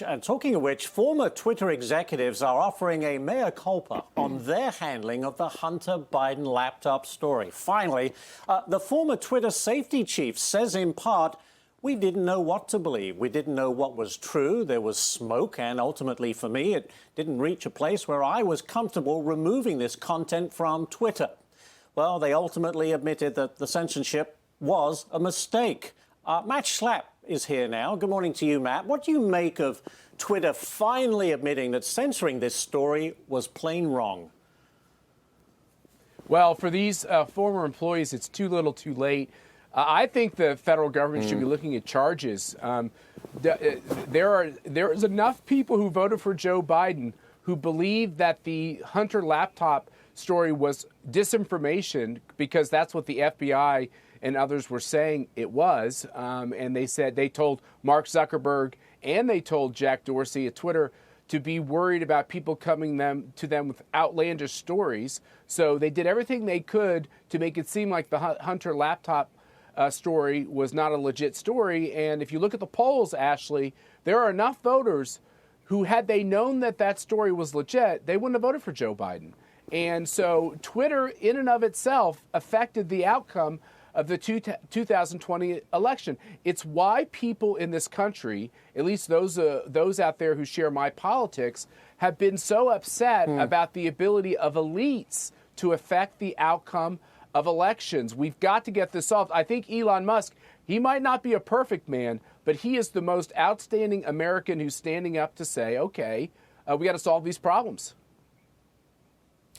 And talking of which, former Twitter executives are offering a mea culpa on their handling of the Hunter Biden laptop story. Finally, the former Twitter safety chief says in part, we didn't know what to believe. We didn't know what was true. There was smoke. And ultimately, for me, it didn't reach a place where I was comfortable removing this content from Twitter. Well, they ultimately admitted that the censorship was a mistake. Matt Schlapp is here now. Good morning to you, Matt. What do you make of Twitter finally admitting that censoring this story was plain wrong? Well, for these former employees, it's too little too late. I think the federal government should be looking at charges. There is enough people who voted for Joe Biden who believe that the Hunter laptop story was disinformation, because that's what the FBI and others were saying it was. And they told Mark Zuckerberg and they told Jack Dorsey at Twitter to be worried about people coming to them with outlandish stories. So they did everything they could to make it seem like the Hunter laptop story was not a legit story. And if you look at the polls, Ashley, there are enough voters who, had they known that that story was legit, they wouldn't have voted for Joe Biden. And so Twitter in and of itself affected the outcome of the 2020 election. It's why people in this country, at least those out there who share my politics, have been so upset about the ability of elites to affect the outcome of elections. We've got to get this solved. I think Elon Musk, he might not be a perfect man, but he is the most outstanding American who's standing up to say, okay, we got to solve these problems.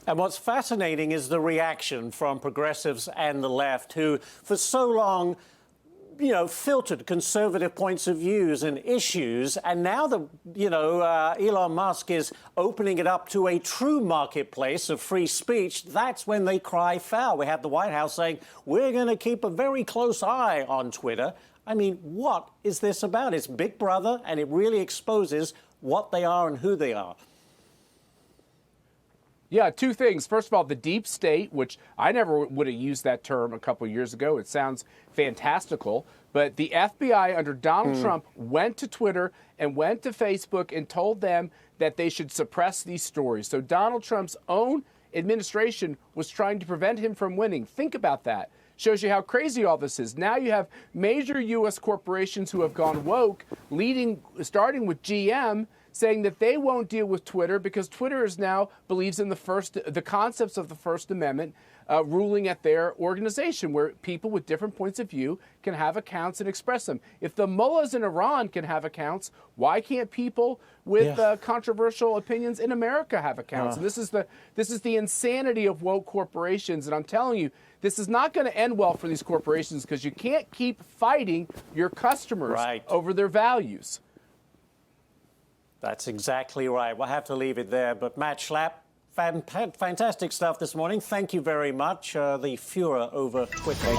And what's fascinating is the reaction from progressives and the left, who for so long, filtered conservative points of views and issues. And now Elon Musk is opening it up to a true marketplace of free speech. That's when they cry foul. We have the White House saying, we're going to keep a very close eye on Twitter. I mean, what is this about? It's Big Brother, and it really exposes what they are and who they are. Yeah, two things. First of all, the deep state, which I never would have used that term a couple of years ago. It sounds fantastical. But the FBI under Donald Trump went to Twitter and went to Facebook and told them that they should suppress these stories. So Donald Trump's own administration was trying to prevent him from winning. Think about that. Shows you how crazy all this is. Now you have major U.S. corporations who have gone woke, starting with GM, saying that they won't deal with Twitter because Twitter now believes in the concepts of the First Amendment ruling at their organization, where people with different points of view can have accounts and express them. If the mullahs in Iran can have accounts, why can't people with controversial opinions in America have accounts? And this is the insanity of woke corporations. And I'm telling you, this is not going to end well for these corporations, because you can't keep fighting your customers over their values. That's exactly right. We'll have to leave it there. But Matt Schlapp, fantastic stuff this morning. Thank you very much. The furor over Twitter.